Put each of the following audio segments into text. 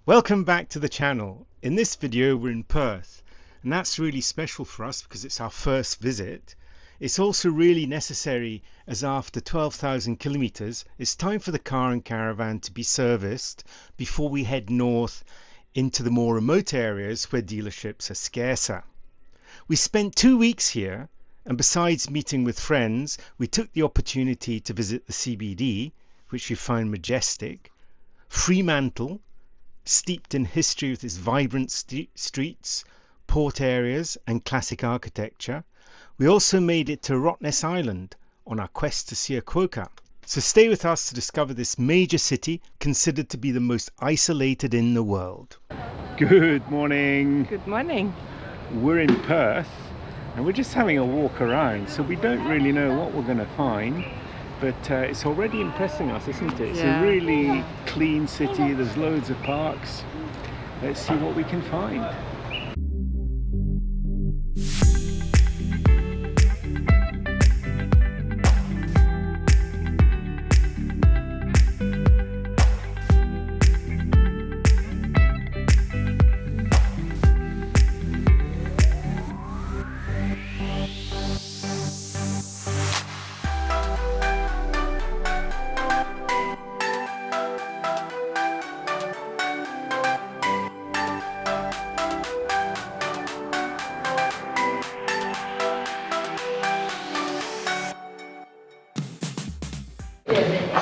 Welcome back to the channel. In this video we're in Perth, and that's really special for us because it's our first visit. It's also really necessary as after 12,000 kilometers it's time for the car and caravan to be serviced before we head north into the more remote areas where dealerships are scarcer. We spent 2 weeks here, and besides meeting with friends we took the opportunity to visit the CBD, which we found majestic, Fremantle, steeped in history with its vibrant streets, port areas and classic architecture. We also made it to Rottnest Island on our quest to see a quokka. So stay with us to discover this major city considered to be the most isolated in the world. Good morning. Good morning. We're in Perth and we're just having a walk around, so we don't really know what we're going to find. But it's already impressing us, isn't it? It's a really clean city, there's loads of parks. Let's see what we can find.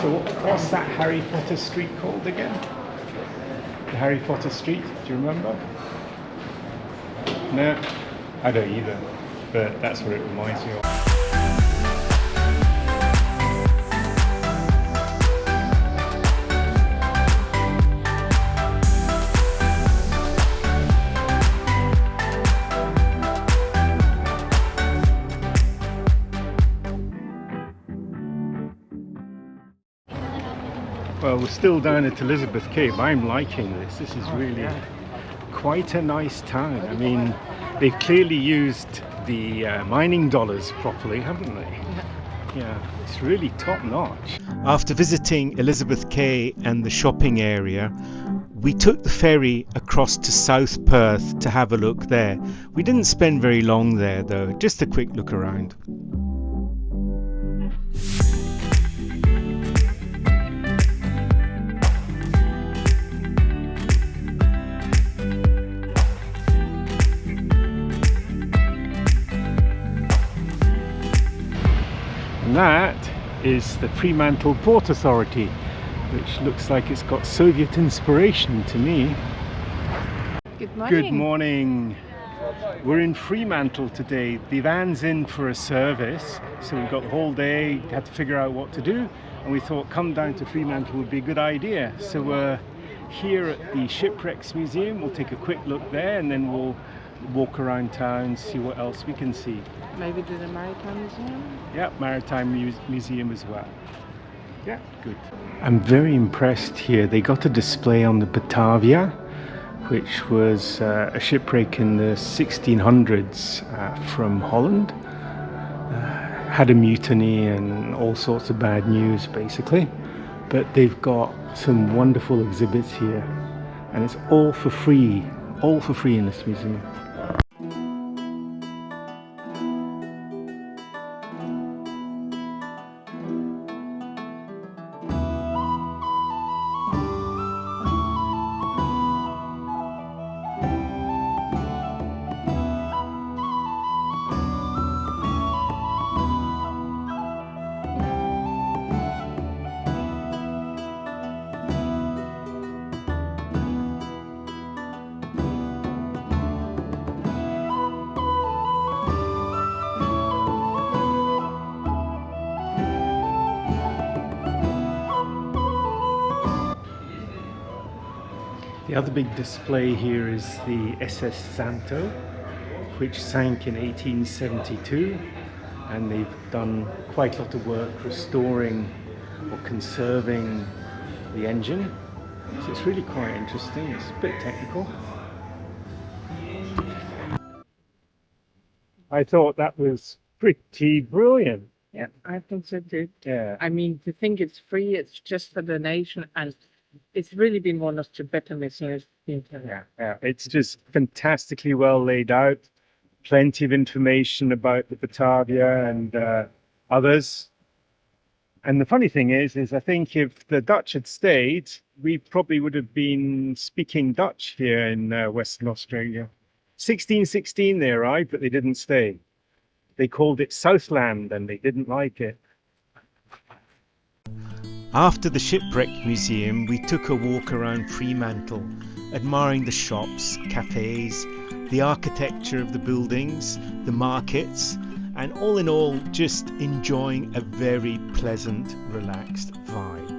So what's that Harry Potter street called again? The Harry Potter street, do you remember? No, I don't either, but that's what it reminds me of. Well, we're still down at Elizabeth Cay. I'm liking this. This is really quite a nice town. I mean, they've clearly used the mining dollars properly, haven't they? Yeah, it's really top notch. After visiting Elizabeth Cay and the shopping area, we took the ferry across to South Perth to have a look there. We didn't spend very long there though, just a quick look around. And that is the Fremantle Port Authority, which looks like it's got Soviet inspiration to me. Good morning. Good morning. We're in Fremantle today. The van's in for a service, so we've got the whole day, had to figure out what to do, and we thought come down to Fremantle would be a good idea. So we're here at the Shipwrecks Museum. We'll take a quick look there and then we'll walk around town, see what else we can see. Maybe to the Maritime Museum? Yeah, Maritime Museum as well. Yeah, good. I'm very impressed here. They got a display on the Batavia, which was a shipwreck in the 1600s from Holland. Had a mutiny and all sorts of bad news basically. But they've got some wonderful exhibits here. And it's all for free in this museum. The other big display here is the SS Santo, which sank in 1872, and they've done quite a lot of work restoring or conserving the engine. So it's really quite interesting. It's a bit technical. I thought that was pretty brilliant. Yeah, I think so too. Yeah. I mean, to think it's free, it's just for donation, and It's really been one of the better museums in town. Yeah, it's just fantastically well laid out. Plenty of information about the Batavia and others. And the funny thing is I think if the Dutch had stayed, we probably would have been speaking Dutch here in Western Australia. 1616 they arrived, but they didn't stay. They called it Southland and they didn't like it. After the Shipwrecks Museum, we took a walk around Fremantle, admiring the shops, cafes, the architecture of the buildings, the markets, and all in all, just enjoying a very pleasant, relaxed vibe.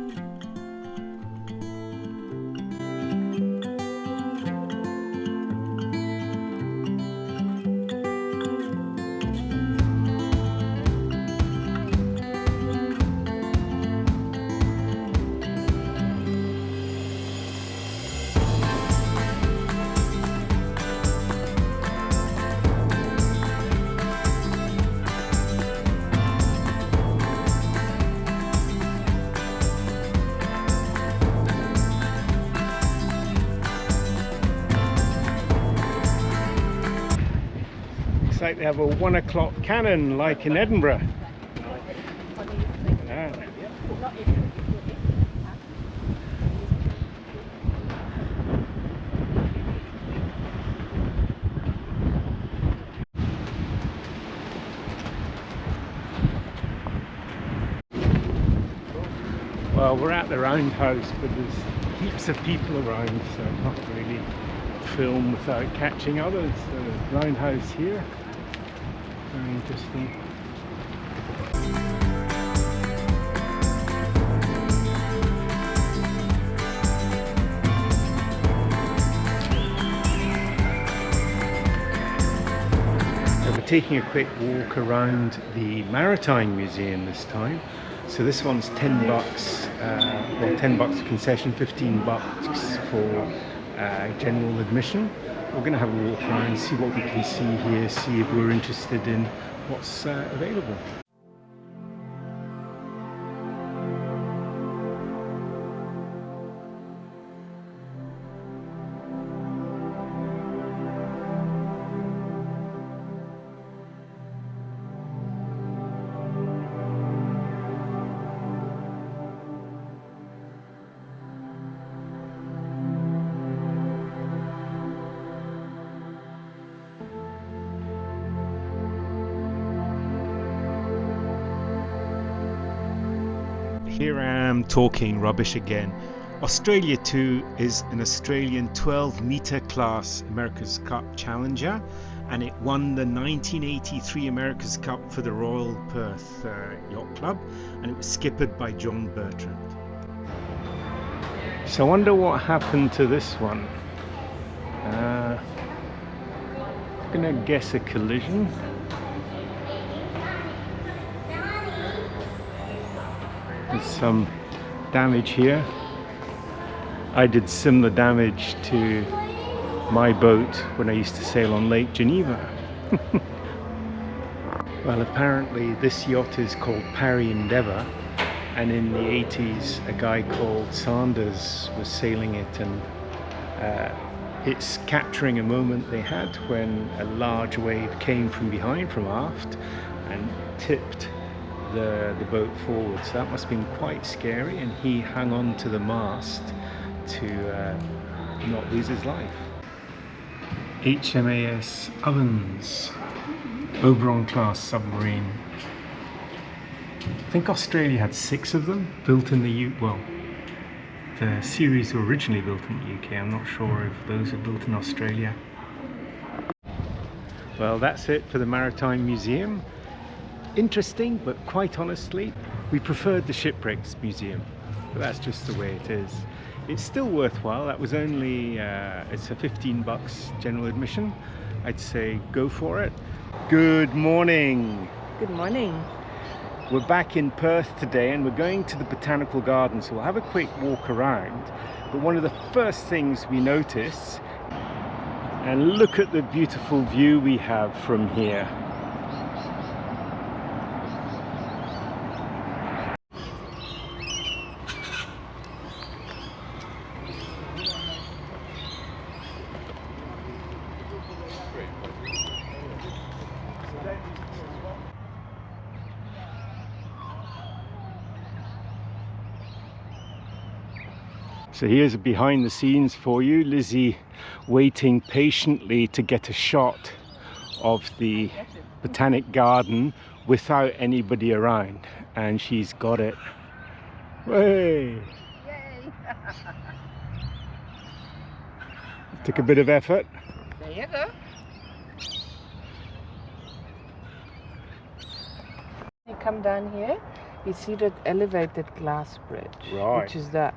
Like they have a 1 o'clock cannon like in Edinburgh. Yeah. Well, we're at the roundhouse, but there's heaps of people around, so I can't really film without catching others. The roundhouse here. Very interesting. So we're taking a quick walk around the Maritime Museum this time. So this one's $10, well, $10 concession, $15 for general admission. We're going to have a walk around, see what we can see here, see if we're interested in what's available. Here I am talking rubbish again. Australia 2 is an Australian 12-metre class America's Cup challenger, and it won the 1983 America's Cup for the Royal Perth Yacht Club, and it was skippered by John Bertrand. So I wonder what happened to this one. I'm gonna guess a collision. There's some damage here. I did similar damage to my boat when I used to sail on Lake Geneva. Well, apparently this yacht is called Parry Endeavour, and in the 80s a guy called Sanders was sailing it, and it's capturing a moment they had when a large wave came from behind, from aft, and tipped the boat forward. So that must have been quite scary, and he hung on to the mast to not lose his life. HMAS Ovens, Oberon class submarine. I think Australia had 6 of them built in the well, the series were originally built in the UK. I'm not sure if those are built in Australia. Well, that's it for the Maritime Museum. Interesting, but quite honestly, we preferred the Shipwrecks Museum. But that's just the way it is. It's still worthwhile. That was only, it's a $15 general admission. I'd say go for it. Good morning. Good morning. We're back in Perth today, and we're going to the Botanical Garden, so we'll have a quick walk around. But one of the first things we notice, and look at the beautiful view we have from here. So here's a behind the scenes for you. Lizzie waiting patiently to get a shot of the Botanic Garden without anybody around, and she's got it. Way! Yay! Took a bit of effort. There you go. You come down here, you see that elevated glass bridge, Right. which is that.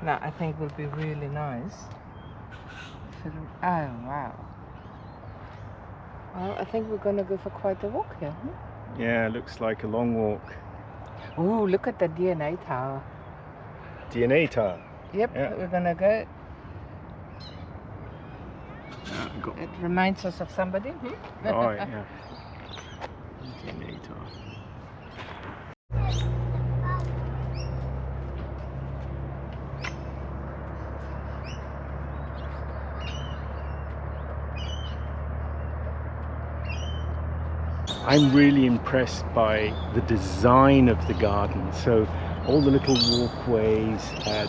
That I think will be really nice. Oh wow. Well, I think we're gonna go for quite a walk here. Yeah, looks like a long walk. Oh, look at the DNA tower. DNA tower. Yep, Yeah. we're gonna go. Got It reminds us of somebody. Right, yeah. DNA tower. I'm really impressed by the design of the garden. So all the little walkways,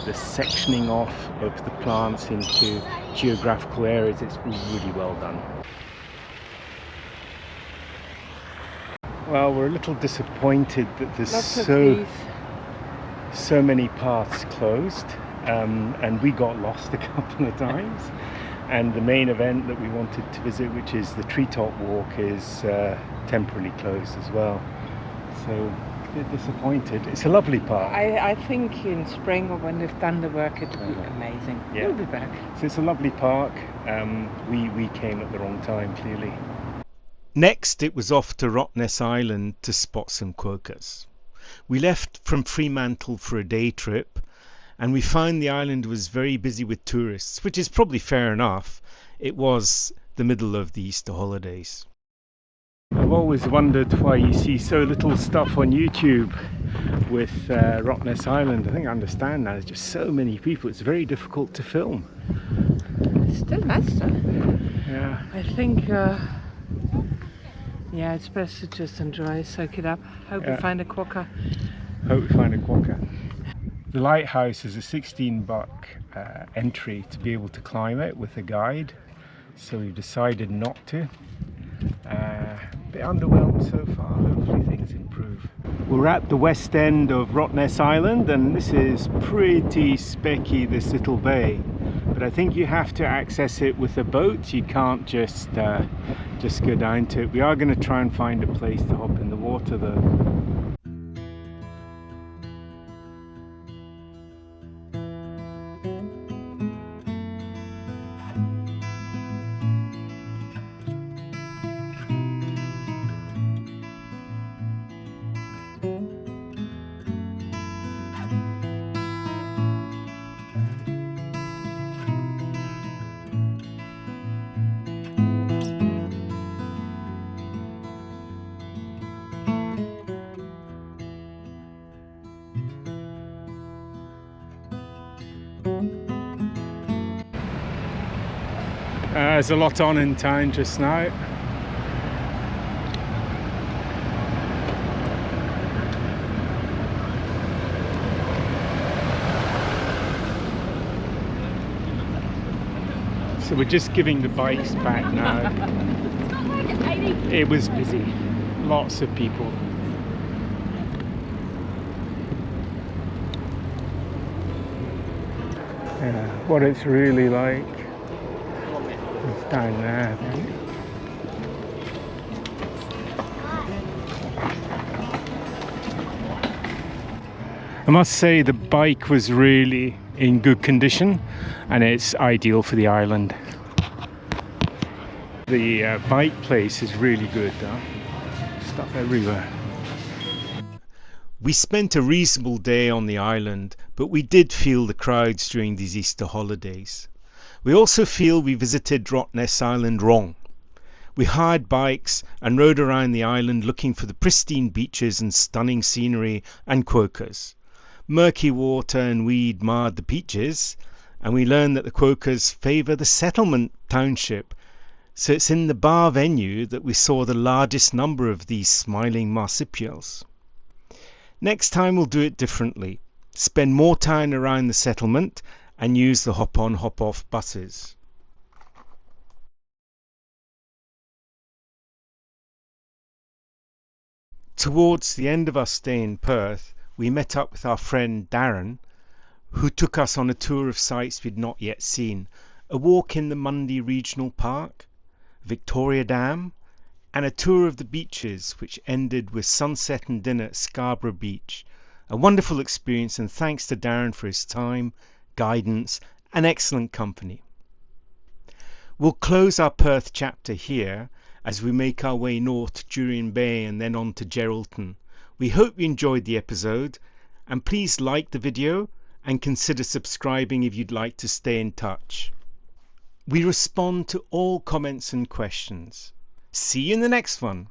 the sectioning off of the plants into geographical areas, it's really well done. Well, we're a little disappointed that there's so many paths closed, and we got lost a couple of times. And the main event that we wanted to visit, which is the treetop walk, is temporarily closed as well. So a bit disappointed. It's a lovely park. I think in spring or when they've done the work, it will be amazing. Yeah. We'll be back. So it's a lovely park. We came at the wrong time, clearly. Next, it was off to Rottnest Island to spot some quokkas. We left from Fremantle for a day trip, and we found the island was very busy with tourists, which is probably fair enough. It was the middle of the Easter holidays. I've always wondered why you see so little stuff on YouTube with Rottnest Island. I think I understand now. There's just so many people. It's very difficult to film. Still nice though. Yeah. I think, yeah, it's best to just enjoy, soak it up. Hope we find a quokka. Hope we find a quokka. The lighthouse is a $16 entry to be able to climb it with a guide, so we've decided not to. A bit underwhelmed so far. Hopefully things improve. We're at the west end of Rottnest Island, and this is pretty specky, this little bay, but I think you have to access it with a boat. You can't just go down to it. We are going to try and find a place to hop in the water though. There's a lot on in town just now. So we're just giving the bikes back now. It was busy, lots of people. Yeah, what it's really like. It's down there, I think. I must say the bike was really in good condition, and it's ideal for the island. The bike place is really good though. Stuff everywhere. We spent a reasonable day on the island, but we did feel the crowds during these Easter holidays. We also feel we visited Rottnest Island wrong. We hired bikes and rode around the island looking for the pristine beaches and stunning scenery and quokkas. Murky water and weed marred the beaches, and we learned that the quokkas favour the settlement township. So it's in the bar venue that we saw the largest number of these smiling marsupials. Next time we'll do it differently. Spend more time around the settlement and use the hop-on hop-off buses. Towards the end of our stay in Perth, we met up with our friend Darren, who took us on a tour of sites we'd not yet seen, a walk in the Mundy Regional Park, Victoria Dam, and a tour of the beaches, which ended with sunset and dinner at Scarborough Beach. A wonderful experience, and thanks to Darren for his time, guidance, and excellent company. We'll close our Perth chapter here as we make our way north to Jurien Bay and then on to Geraldton. We hope you enjoyed the episode, and please like the video and consider subscribing if you'd like to stay in touch. We respond to all comments and questions. See you in the next one.